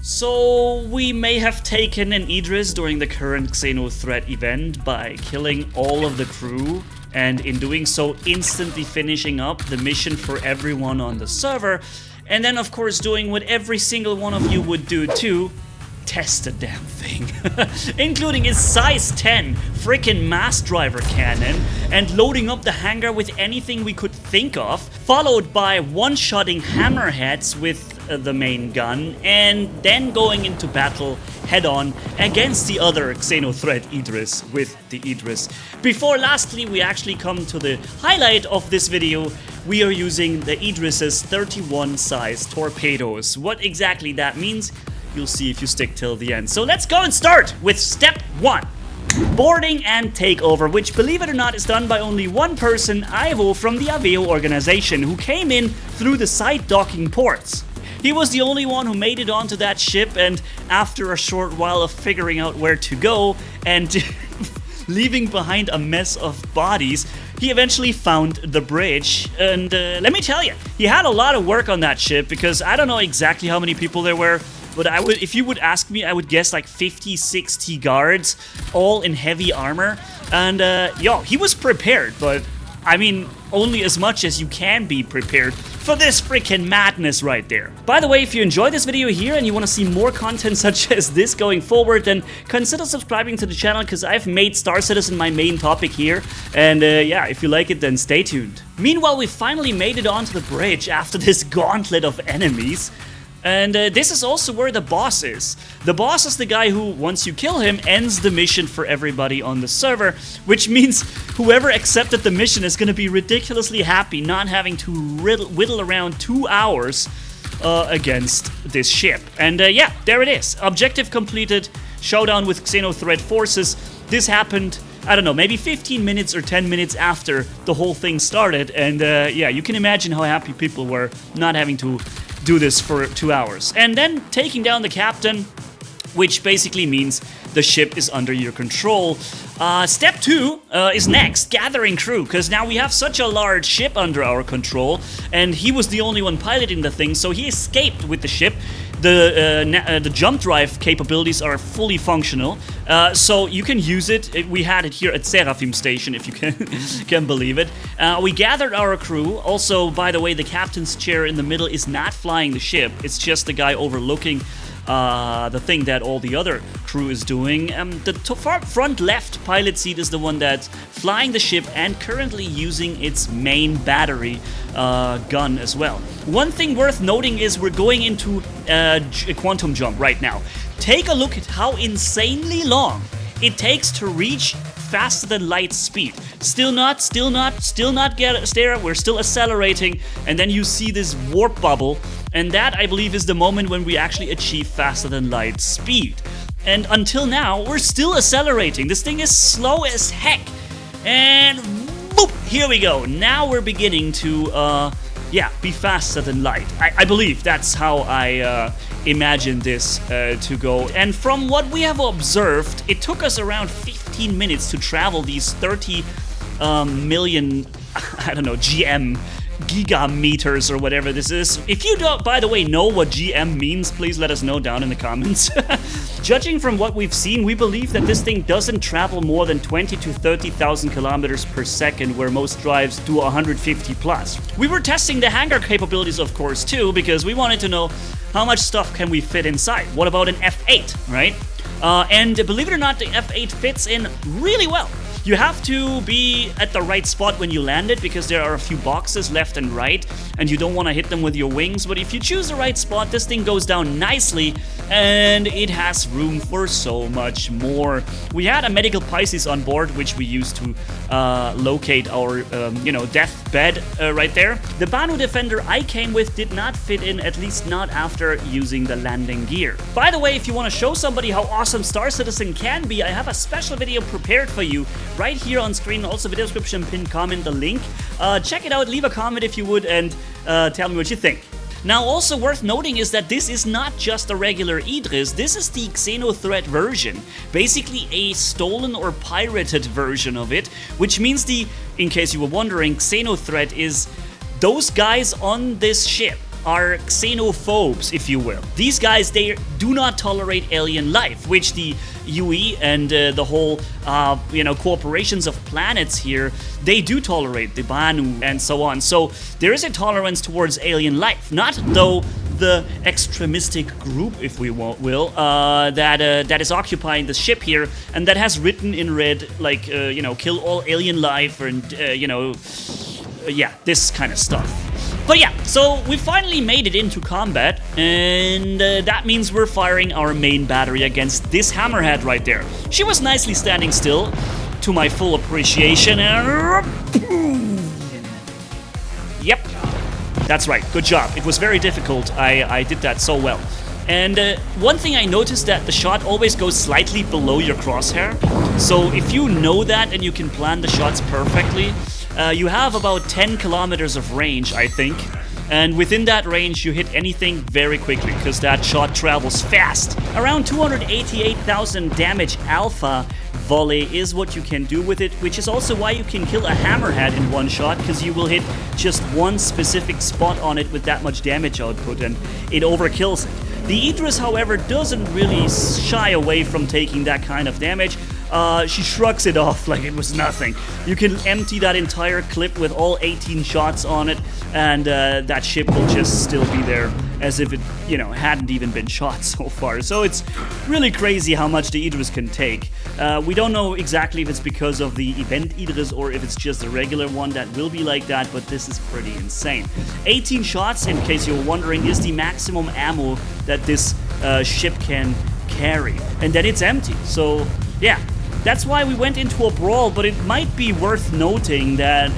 So we may have taken an Idris during the current Xenothread event by killing all of the crew, and in doing so instantly finishing up the mission for everyone on the server, and then of course doing what every single one of you would do too: test the damn thing. Including its size 10 freaking mass driver cannon, and loading up the hangar with anything we could think of, followed by one-shotting hammerheads with the main gun, and then going into battle head-on against the other Xenothread IDRIS with the Idris. Before lastly we actually come to the highlight of this video, we are using the Idris's 31 size torpedoes. What exactly that means, you'll see if you stick till the end. So let's go and start with step 1. Boarding and takeover, which, believe it or not, is done by only one person, Ivo from the Aveo organization, who came in through the side docking ports. He was the only one who made it onto that ship, and after a short while of figuring out where to go and leaving behind a mess of bodies, he eventually found the bridge. And let me tell you, he had a lot of work on that ship, because I don't know exactly how many people there were, but if you would ask me, I would guess like 50, 60 guards, all in heavy armor. And yo, he was prepared, but I mean, only as much as you can be prepared for this freaking madness right there. By the way, if you enjoyed this video here and you want to see more content such as this going forward, then consider subscribing to the channel, because I've made Star Citizen my main topic here. And yeah, if you like it, then stay tuned. Meanwhile, we finally made it onto the bridge after this gauntlet of enemies. And this is also where the boss is. The boss is the guy who, once you kill him, ends the mission for everybody on the server, which means whoever accepted the mission is going to be ridiculously happy not having to whittle around 2 hours against this ship. And yeah, there it is. Objective completed. Showdown with Xenothread forces. This happened, I don't know, maybe 15 minutes or 10 minutes after the whole thing started. And yeah, you can imagine how happy people were not having to do this for 2 hours. And then taking down the captain, which basically means the ship is under your control. Step 2 is next, gathering crew, because now we have such a large ship under our control, and he was the only one piloting the thing, so he escaped with the ship. The jump drive capabilities are fully functional, so you can use it. We had it here at Seraphim Station, if you can believe it. We gathered our crew. Also, by the way, the captain's chair in the middle is not flying the ship. It's just the guy overlooking the thing that all the other crew is doing. The front left pilot seat is the one that's flying the ship and currently using its main battery gun as well. One thing worth noting is we're going into a quantum jump right now. Take a look at how insanely long it takes to reach faster than light speed. Still not there. We're still accelerating, and then you see this warp bubble, and that, I believe, is the moment when we actually achieve faster than light speed. And until now, we're still accelerating. This thing is slow as heck. And boop, here we go. Now we're beginning to yeah, be faster than light. I believe that's how I imagine this to go. And from what we have observed, it took us around 15 minutes to travel these 30 million, I don't know, GM gigameters or whatever this is. If you don't, by the way, know what GM means, please let us know down in the comments. Judging from what we've seen, we believe that this thing doesn't travel more than 20 to 30,000 kilometers per second, where most drives do 150 plus. We were testing the hangar capabilities, of course, too, because we wanted to know how much stuff can we fit inside. What about an F8, right? And believe it or not, the F8 fits in really well. You have to be at the right spot when you land it, because there are a few boxes left and right, and you don't want to hit them with your wings. But if you choose the right spot, this thing goes down nicely, and it has room for so much more. We had a medical Pisces on board, which we used to locate our, death bed right there. The Banu Defender I came with did not fit in, at least not after using the landing gear. By the way, if you want to show somebody how awesome Star Citizen can be, I have a special video prepared for you right here on screen. Also, video description, pinned comment, the link. Check it out, leave a comment if you would, and tell me what you think. Now, also worth noting is that this is not just a regular Idris, this is the Xenothread version. Basically a stolen or pirated version of it, which means in case you were wondering, Xenothread is those guys on this ship are xenophobes, if you will. These guys, they do not tolerate alien life, which the UE and the whole, corporations of planets here, they do tolerate, the Banu and so on. So there is a tolerance towards alien life, not though the extremistic group, if we will, that is occupying the ship here, and that has written in red, like, kill all alien life, and, this kind of stuff. But yeah, so we finally made it into combat, and that means we're firing our main battery against this hammerhead right there. She was nicely standing still, to my full appreciation, and yep. That's right, good job. It was very difficult. I did that so well. And one thing I noticed, that the shot always goes slightly below your crosshair. So if you know that and you can plan the shots perfectly, you have about 10 kilometers of range, I think. And within that range, you hit anything very quickly, because that shot travels fast. Around 288,000 damage alpha volley is what you can do with it, which is also why you can kill a hammerhead in one shot, because you will hit just one specific spot on it with that much damage output, and it overkills it. The Idris, however, doesn't really shy away from taking that kind of damage. She shrugs it off like it was nothing. You can empty that entire clip with all 18 shots on it, and that ship will just still be there as if it, hadn't even been shot so far. So it's really crazy how much the Idris can take. We don't know exactly if it's because of the event Idris or if it's just a regular one that will be like that, but this is pretty insane. 18 shots, in case you're wondering, is the maximum ammo that this ship can carry. And then it's empty, so yeah. That's why we went into a brawl, but it might be worth noting that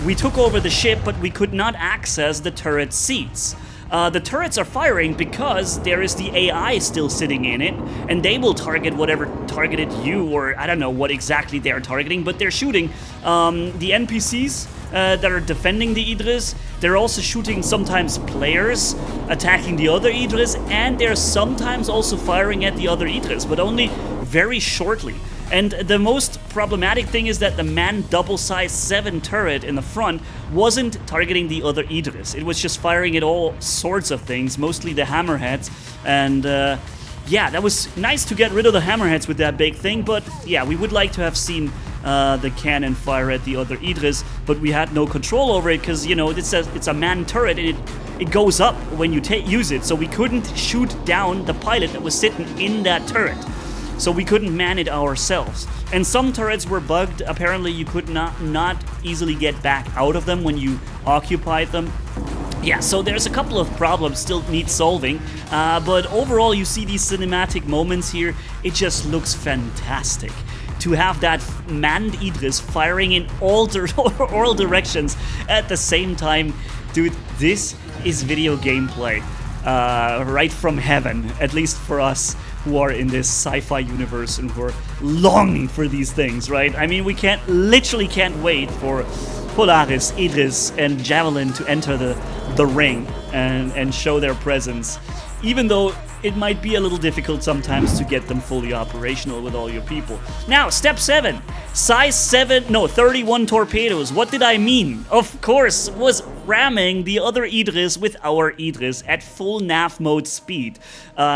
we took over the ship, but we could not access the turret seats. The turrets are firing because there is the AI still sitting in it, and they will target whatever targeted you, or I don't know what exactly they're targeting, but they're shooting the NPCs that are defending the Idris. They're also shooting sometimes players attacking the other Idris, and they're sometimes also firing at the other Idris, but only very shortly. And the most problematic thing is that the manned double-size 7 turret in the front wasn't targeting the other Idris. It was just firing at all sorts of things, mostly the hammerheads. And yeah, that was nice to get rid of the hammerheads with that big thing, but yeah, we would like to have seen the cannon fire at the other Idris, but we had no control over it because, it's a manned turret, and it goes up when you use it, so we couldn't shoot down the pilot that was sitting in that turret. So we couldn't man it ourselves. And some turrets were bugged. Apparently you could not easily get back out of them when you occupied them. Yeah, so there's a couple of problems still need solving, but overall you see these cinematic moments here. It just looks fantastic. To have that manned Idris firing in all directions at the same time. Dude, this is video gameplay right from heaven, at least for us who are in this sci-fi universe and who are longing for these things, right? I mean, we literally can't wait for Polaris, Idris, and Javelin to enter the ring and show their presence, even though it might be a little difficult sometimes to get them fully operational with all your people. Now, step 7. Size 31 torpedoes. What did I mean? Of course, was ramming the other Idris with our Idris at full nav mode speed,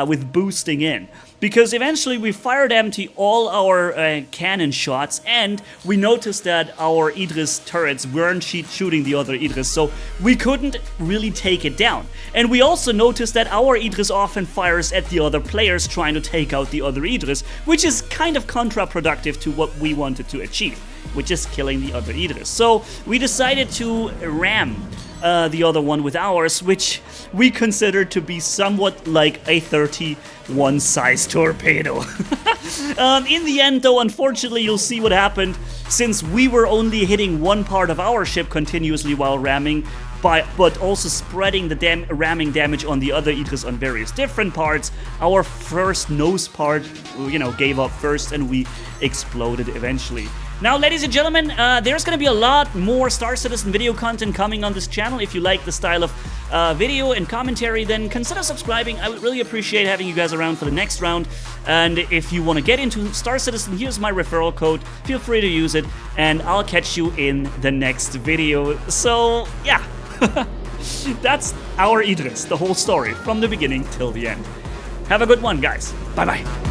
with boosting in. Because eventually we fired empty all our cannon shots, and we noticed that our Idris turrets weren't shooting the other Idris, so we couldn't really take it down. And we also noticed that our Idris often fires at the other players trying to take out the other Idris, which is kind of counterproductive to what we wanted to achieve, which is killing the other Idris. So we decided to ram the other one with ours, which we considered to be somewhat like a 31 size torpedo. In the end, though, unfortunately, you'll see what happened. Since we were only hitting one part of our ship continuously while ramming, but also spreading the ramming damage on the other Idris on various different parts, our first nose part, gave up first, and we exploded eventually. Now, ladies and gentlemen, there's going to be a lot more Star Citizen video content coming on this channel. If you like the style of video and commentary, then consider subscribing. I would really appreciate having you guys around for the next round. And if you want to get into Star Citizen, here's my referral code. Feel free to use it, and I'll catch you in the next video. So, yeah. That's our Idris, the whole story, from the beginning till the end. Have a good one, guys. Bye-bye.